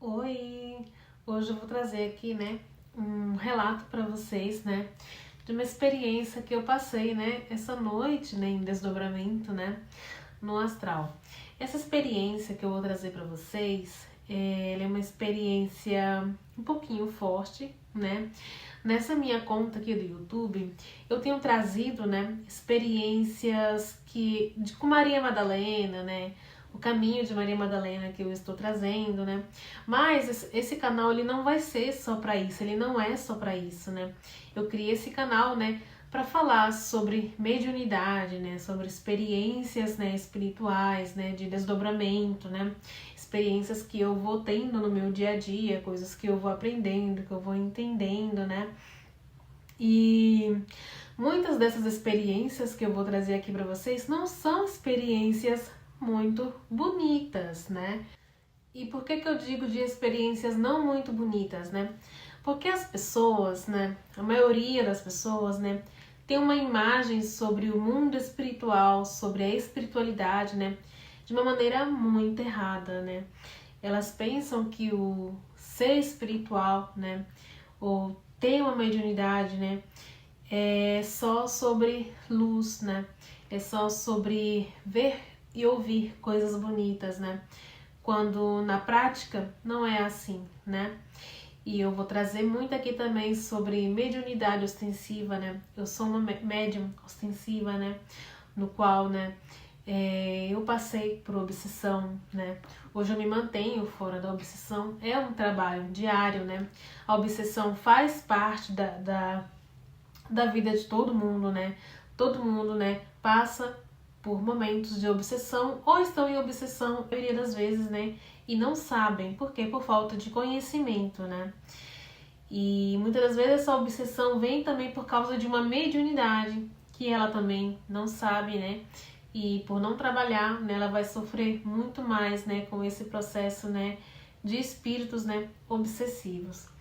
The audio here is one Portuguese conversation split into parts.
Oi! Hoje eu vou trazer aqui, um relato para vocês, de uma experiência que eu passei, essa noite, em desdobramento, no astral. Essa experiência que eu vou trazer para vocês, ela é uma experiência um pouquinho forte, Nessa minha conta aqui do YouTube, eu tenho trazido, experiências com Maria Madalena, o caminho de Maria Madalena que eu estou trazendo, Mas esse canal ele não vai ser só para isso, ele não é só para isso, Eu criei esse canal, para falar sobre mediunidade, sobre experiências, espirituais, de desdobramento, experiências que eu vou tendo no meu dia a dia, coisas que eu vou aprendendo, que eu vou entendendo, E muitas dessas experiências que eu vou trazer aqui para vocês não são experiências muito bonitas, E por que eu digo de experiências não muito bonitas, Porque as pessoas, a maioria das pessoas, tem uma imagem sobre o mundo espiritual, sobre a espiritualidade, de uma maneira muito errada, Elas pensam que o ser espiritual, ou ter uma mediunidade, é só sobre luz, É só sobre ver e ouvir coisas bonitas, Quando na prática não é assim, E eu vou trazer muito aqui também sobre mediunidade ostensiva, Eu sou uma médium ostensiva, No qual, eu passei por obsessão, Hoje eu me mantenho fora da obsessão, é um trabalho diário, A obsessão faz parte da vida de todo mundo, Todo mundo, passa por momentos de obsessão ou estão em obsessão, a maioria das vezes, e não sabem. Por quê? Por falta de conhecimento, E muitas das vezes essa obsessão vem também por causa de uma mediunidade que ela também não sabe, E por não trabalhar, ela vai sofrer muito mais, com esse processo, de espíritos, obsessivos.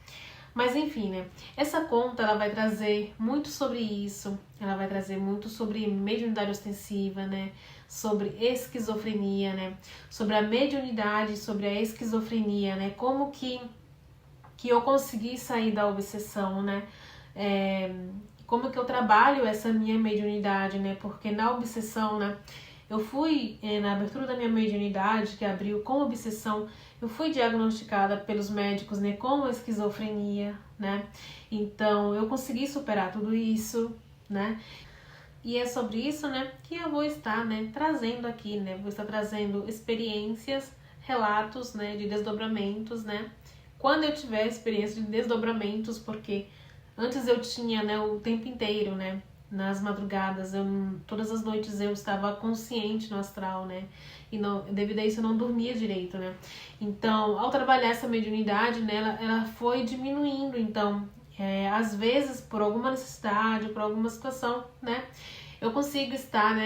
Mas enfim, essa conta ela vai trazer muito sobre isso, ela vai trazer muito sobre mediunidade ostensiva, sobre esquizofrenia, sobre a mediunidade, sobre a esquizofrenia, como que eu consegui sair da obsessão, como que eu trabalho essa minha mediunidade, porque na obsessão, eu fui, na abertura da minha mediunidade, que abriu com obsessão, eu fui diagnosticada pelos médicos, com esquizofrenia, Então, eu consegui superar tudo isso, E é sobre isso, que eu vou estar, trazendo aqui, Vou estar trazendo experiências, relatos, de desdobramentos, Quando eu tiver experiência de desdobramentos, porque antes eu tinha, o tempo inteiro, nas madrugadas, todas as noites eu estava consciente no astral, E não, devido a isso eu não dormia direito, Então, ao trabalhar essa mediunidade, ela foi diminuindo, então, às vezes, por alguma necessidade, por alguma situação, eu consigo estar,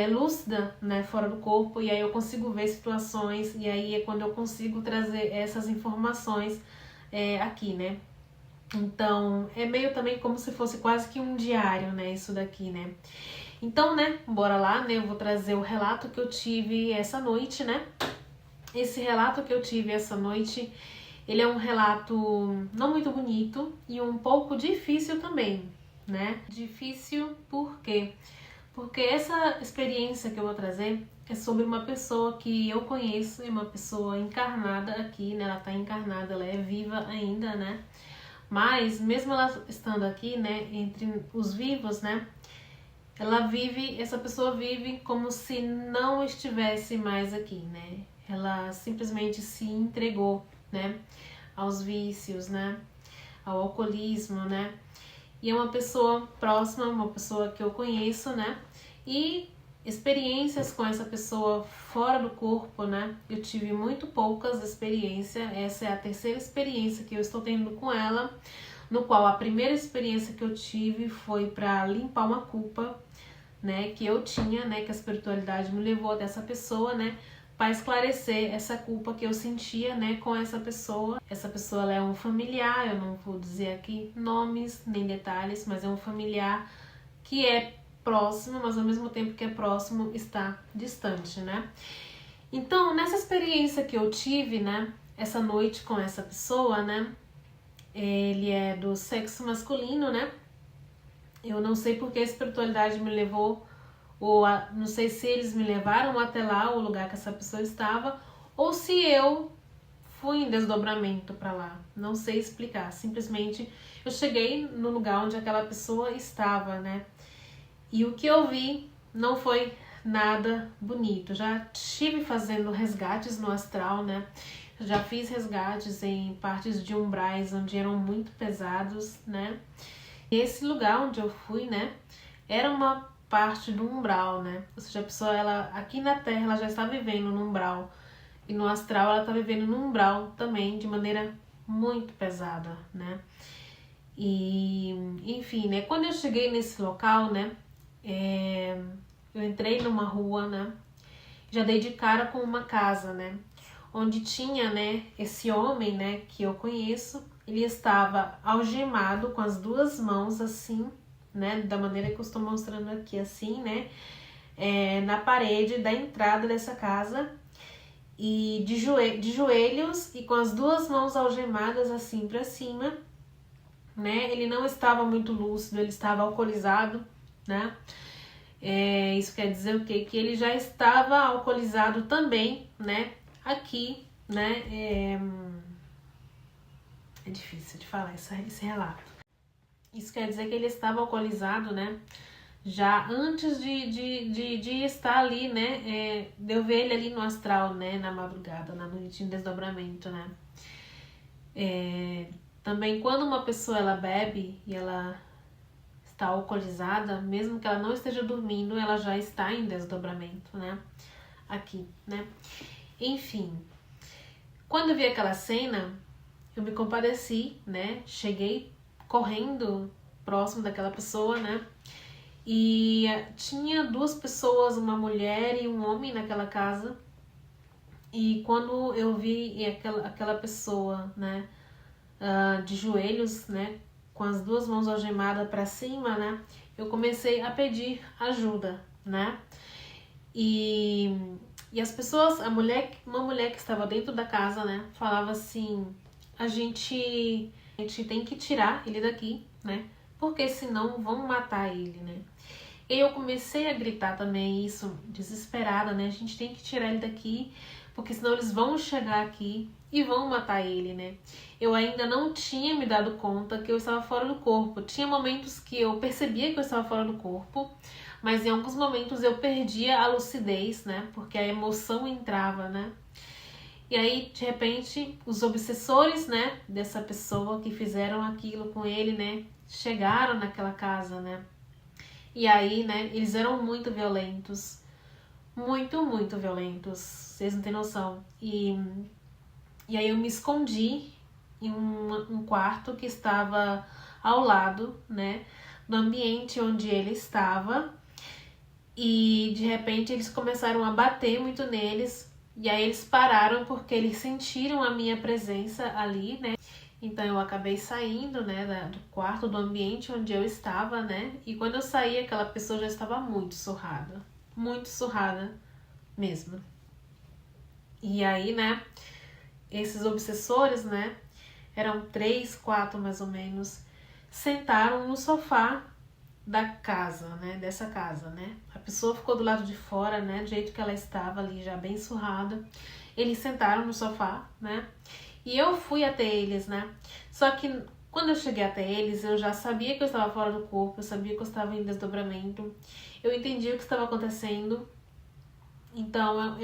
lúcida, fora do corpo, e aí eu consigo ver situações, e aí é quando eu consigo trazer essas informações aqui, Então, é meio também como se fosse quase que um diário, isso daqui, Então, bora lá, eu vou trazer o relato que eu tive essa noite, Esse relato que eu tive essa noite, ele é um relato não muito bonito e um pouco difícil também, Difícil por quê? Porque essa experiência que eu vou trazer é sobre uma pessoa que eu conheço, é uma pessoa encarnada aqui, Ela tá encarnada, ela é viva ainda, Mas, mesmo ela estando aqui, entre os vivos, essa pessoa vive como se não estivesse mais aqui, Ela simplesmente se entregou, aos vícios, ao alcoolismo, E é uma pessoa próxima, uma pessoa que eu conheço, E experiências com essa pessoa fora do corpo, Eu tive muito poucas experiências, essa é a terceira experiência que eu estou tendo com ela, no qual a primeira experiência que eu tive foi para limpar uma culpa, que eu tinha, que a espiritualidade me levou até essa pessoa, para esclarecer essa culpa que eu sentia, com essa pessoa. Essa pessoa ela é um familiar, eu não vou dizer aqui nomes nem detalhes, mas é um familiar que é próximo, mas ao mesmo tempo que é próximo, está distante, Então, nessa experiência que eu tive, essa noite com essa pessoa, né? Ele é do sexo masculino, né? Eu não sei porque a espiritualidade me levou, não sei se eles me levaram até lá, o lugar que essa pessoa estava, ou se eu fui em desdobramento para lá. Não sei explicar. Simplesmente eu cheguei no lugar onde aquela pessoa estava, né? E o que eu vi não foi nada bonito. Já estive fazendo resgates no astral, né? Já fiz resgates em partes de umbrais onde eram muito pesados, né? E esse lugar onde eu fui, né? Era uma parte do umbral, né? Ou seja, a pessoa, ela aqui na Terra, ela já está vivendo no umbral. E no astral, ela está vivendo no umbral também, de maneira muito pesada, né? E, enfim, né? Quando eu cheguei nesse local, né? Eu entrei numa rua, né? Já dei de cara com uma casa, né? Onde tinha, né, esse homem, né, que eu conheço. Ele estava algemado com as duas mãos assim, né, da maneira que eu estou mostrando aqui, assim, né, na parede da entrada dessa casa, e de joelhos e com as duas mãos algemadas assim para cima, né. Ele não estava muito lúcido, ele estava alcoolizado, né. Isso quer dizer o quê? Que ele já estava alcoolizado também, né, aqui, né. É difícil de falar esse relato. Isso quer dizer que ele estava alcoolizado, né? Já antes de estar ali, né? De eu ver ele ali no astral, né? Na madrugada, na noite em desdobramento, né? Também quando uma pessoa ela bebe e ela está alcoolizada, mesmo que ela não esteja dormindo, ela já está em desdobramento, né? Aqui, né? Enfim, quando eu vi aquela cena, eu me compadeci, né? Cheguei correndo próximo daquela pessoa, né? E tinha duas pessoas, uma mulher e um homem naquela casa. E quando eu vi aquela pessoa, né? De joelhos, né? Com as duas mãos algemadas para cima, né? Eu comecei a pedir ajuda, né? E as pessoas, uma mulher que estava dentro da casa, né? Falava assim: a gente tem que tirar ele daqui, né? Porque senão vão matar ele, né? E eu comecei a gritar também isso, desesperada, né? A gente tem que tirar ele daqui, porque senão eles vão chegar aqui e vão matar ele, né? Eu ainda não tinha me dado conta que eu estava fora do corpo. Tinha momentos que eu percebia que eu estava fora do corpo, mas em alguns momentos eu perdia a lucidez, né? Porque a emoção entrava, né? E aí, de repente, os obsessores, né, dessa pessoa que fizeram aquilo com ele, né, chegaram naquela casa, né. E aí, né, eles eram muito violentos. Muito violentos. Vocês não têm noção. E aí eu me escondi em um quarto que estava ao lado, né, do ambiente onde ele estava. E, de repente, eles começaram a bater muito neles. E aí eles pararam porque eles sentiram a minha presença ali, né? Então eu acabei saindo, né, do quarto, do ambiente onde eu estava, né? E quando eu saí, aquela pessoa já estava muito surrada mesmo. E aí, né, esses obsessores, né, eram 3, 4 mais ou menos, sentaram no sofá da casa, né, dessa casa, né. A pessoa ficou do lado de fora, né, do jeito que ela estava ali, já bem surrada. Eles sentaram no sofá, né, e eu fui até eles, né. Só que quando eu cheguei até eles, eu já sabia que eu estava fora do corpo, eu sabia que eu estava em desdobramento, eu entendi o que estava acontecendo. Então,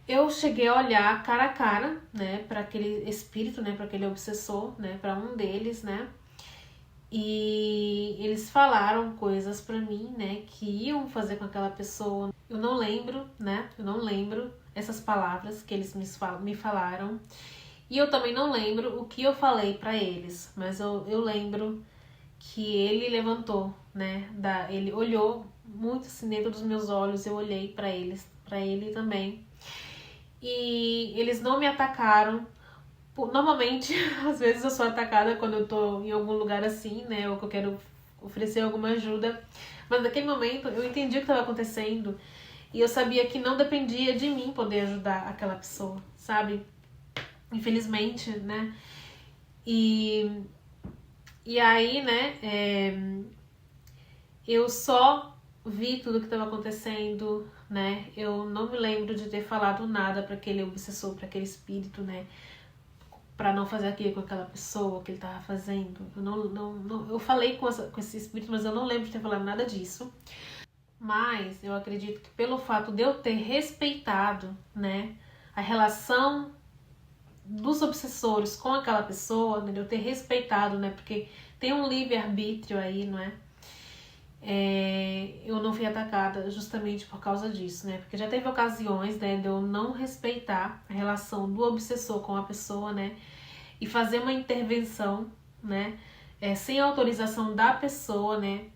eu cheguei a olhar cara a cara, né, para aquele espírito, né, para aquele obsessor, né, para um deles, né. E eles falaram coisas pra mim, né, que iam fazer com aquela pessoa. Eu não lembro, né, essas palavras que eles me falaram. E eu também não lembro o que eu falei pra eles, mas eu lembro que ele levantou, né, ele olhou muito assim dentro dos meus olhos, eu olhei pra ele também. E eles não me atacaram. Normalmente, às vezes eu sou atacada quando eu tô em algum lugar assim, né, ou que eu quero oferecer alguma ajuda. Mas naquele momento eu entendi o que estava acontecendo e eu sabia que não dependia de mim poder ajudar aquela pessoa, sabe? infelizmente, né? E aí, né, eu só vi tudo que estava acontecendo, né? Eu não me lembro de ter falado nada para aquele obsessor, para aquele espírito, né? Para não fazer aquilo com aquela pessoa que ele tava fazendo. Eu falei com esse espírito, mas eu não lembro de ter falado nada disso. Mas eu acredito que pelo fato de eu ter respeitado, né, a relação dos obsessores com aquela pessoa, né, de eu ter respeitado, né, porque tem um livre-arbítrio aí, não é? Eu não fui atacada justamente por causa disso, né? Porque já teve ocasiões, né, de eu não respeitar a relação do obsessor com a pessoa, né? E fazer uma intervenção, né? Sem autorização da pessoa, né?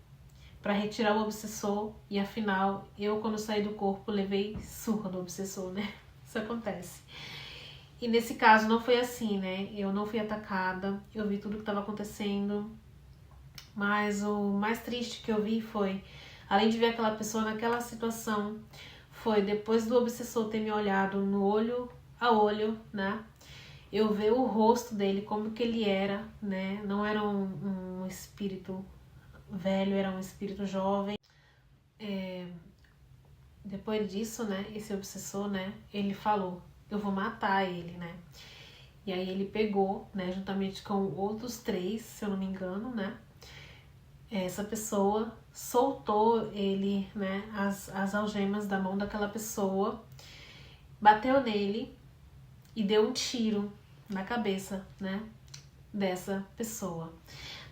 Pra retirar o obsessor. E afinal, eu quando saí do corpo levei surra do obsessor, né? Isso acontece. E nesse caso não foi assim, né? Eu não fui atacada, eu vi tudo que estava acontecendo. Mas o mais triste que eu vi foi, além de ver aquela pessoa naquela situação, foi depois do obsessor ter me olhado no olho a olho, né? Eu ver o rosto dele, como que ele era, né? Não era um espírito velho, era um espírito jovem. Depois disso, né? Esse obsessor, né? Ele falou, eu vou matar ele, né? E aí ele pegou, né? Juntamente com outros 3, se eu não me engano, né? Essa pessoa soltou ele, né, as algemas da mão daquela pessoa, bateu nele e deu um tiro na cabeça, né, dessa pessoa.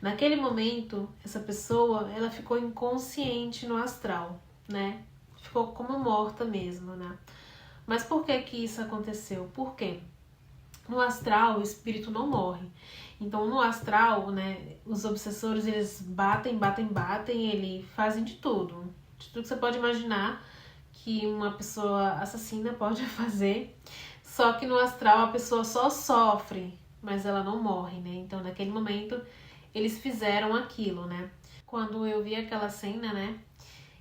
Naquele momento, essa pessoa, ela ficou inconsciente no astral, né, ficou como morta mesmo, né. Mas por que que isso aconteceu? Por quê? No astral, o espírito não morre. Então, no astral, né, os obsessores, eles batem, eles fazem de tudo que você pode imaginar que uma pessoa assassina pode fazer. Só que no astral a pessoa só sofre, mas ela não morre, né? Então, naquele momento, eles fizeram aquilo, né? Quando eu vi aquela cena, né,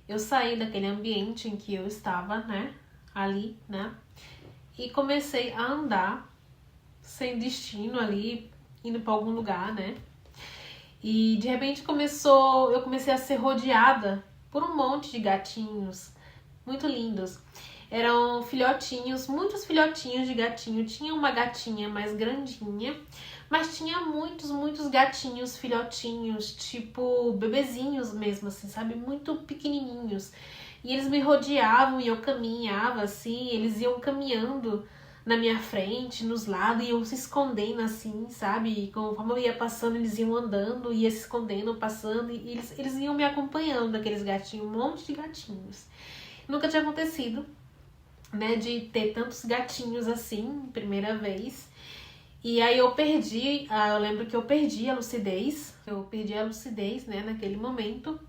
eu saí daquele ambiente em que eu estava, né, ali, né, e comecei a andar sem destino ali, indo para algum lugar, né? E de repente eu comecei a ser rodeada por um monte de gatinhos muito lindos. Eram filhotinhos, muitos filhotinhos de gatinho. Tinha uma gatinha mais grandinha, mas tinha muitos gatinhos filhotinhos, tipo bebezinhos mesmo, assim, sabe? Muito pequenininhos. E eles me rodeavam e eu caminhava assim, eles iam caminhando na minha frente, nos lados, e iam se escondendo assim, sabe? E conforme eu ia passando, eles iam andando, ia se escondendo, passando, e eles iam me acompanhando, aqueles gatinhos, um monte de gatinhos. Nunca tinha acontecido, né, de ter tantos gatinhos assim, primeira vez. E aí eu lembro que eu perdi a lucidez, né, naquele momento.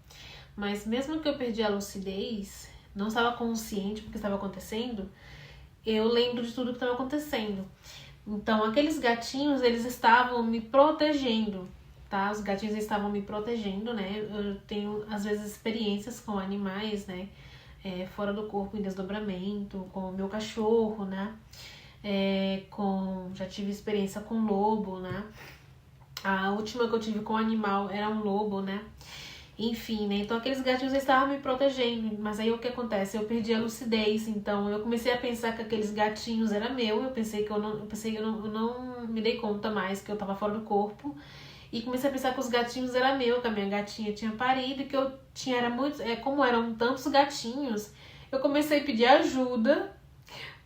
Mas mesmo que eu perdi a lucidez, não estava consciente do que estava acontecendo, eu lembro de tudo que estava acontecendo. Então, aqueles gatinhos, eles estavam me protegendo, tá? Os gatinhos estavam me protegendo, né? Eu tenho, às vezes, experiências com animais, né? Fora do corpo, em desdobramento, com o meu cachorro, né? Já tive experiência com lobo, né? A última que eu tive com animal era um lobo, né? Enfim, né? Então aqueles gatinhos estavam me protegendo, mas aí o que acontece? Eu perdi a lucidez, então eu comecei a pensar que aqueles gatinhos era meu, eu não me dei conta mais que eu tava fora do corpo, e comecei a pensar que os gatinhos era meu, que a minha gatinha tinha parido, que eu tinha, como eram tantos gatinhos, eu comecei a pedir ajuda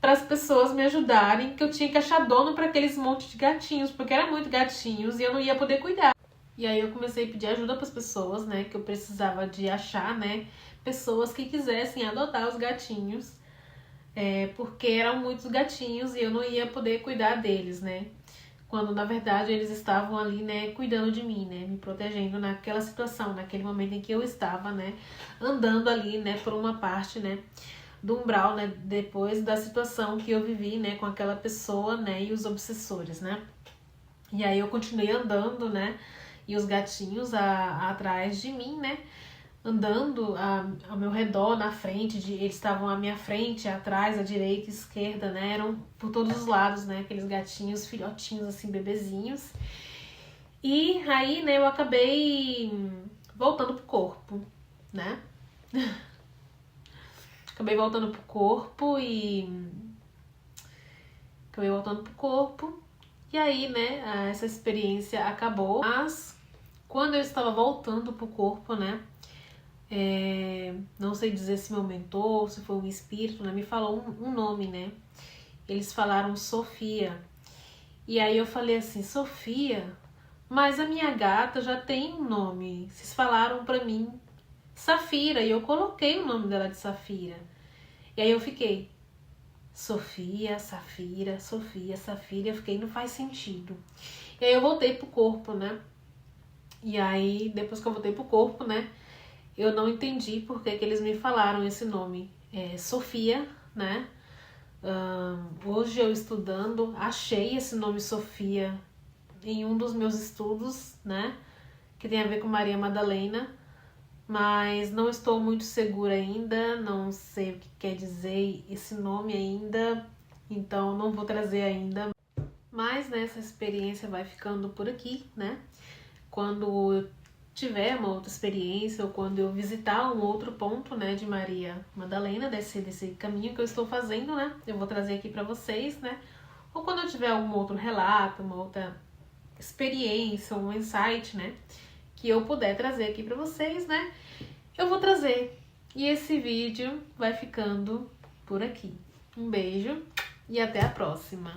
para as pessoas me ajudarem, que eu tinha que achar dono para aqueles montes de gatinhos, porque era muito gatinhos e eu não ia poder cuidar. E aí eu comecei a pedir ajuda para as pessoas, né, que eu precisava de achar, né, pessoas que quisessem adotar os gatinhos, porque eram muitos gatinhos e eu não ia poder cuidar deles, né, quando na verdade eles estavam ali, né, cuidando de mim, né, me protegendo naquela situação, naquele momento em que eu estava, né, andando ali, né, por uma parte, né, do umbral, né, depois da situação que eu vivi, né, com aquela pessoa, né, e os obsessores, né. E aí eu continuei andando, né, e os gatinhos atrás de mim, né? andando ao meu redor, na frente, eles estavam à minha frente, atrás, à direita e esquerda, né? Eram por todos os lados, né? Aqueles gatinhos, filhotinhos, assim, bebezinhos. E aí, né, eu acabei voltando pro corpo, né? Acabei voltando pro corpo e aí, né, essa experiência acabou. Mas quando eu estava voltando pro corpo, né, não sei dizer se meu mentor, se foi um espírito, né, me falou um nome, né? Eles falaram Sofia. E aí eu falei assim, Sofia, mas a minha gata já tem um nome. Vocês falaram pra mim Safira, e eu coloquei o nome dela de Safira. E aí eu fiquei, Sofia, Safira, Sofia, Safira, eu fiquei, não faz sentido. E aí eu voltei pro corpo, né? E aí, depois que eu voltei pro corpo, né, eu não entendi por que eles me falaram esse nome. Sofia, né? Hoje eu estudando, achei esse nome Sofia em um dos meus estudos, né? Que tem a ver com Maria Madalena. Mas não estou muito segura ainda, não sei o que quer dizer esse nome ainda, então não vou trazer ainda. Mas né, essa experiência vai ficando por aqui, né? Quando eu tiver uma outra experiência ou quando eu visitar um outro ponto, né, de Maria Madalena, desse caminho que eu estou fazendo, né? Eu vou trazer aqui para vocês, né? Ou quando eu tiver algum outro relato, uma outra experiência, um insight, né? Que eu puder trazer aqui para vocês, né? Eu vou trazer. E esse vídeo vai ficando por aqui. Um beijo e até a próxima.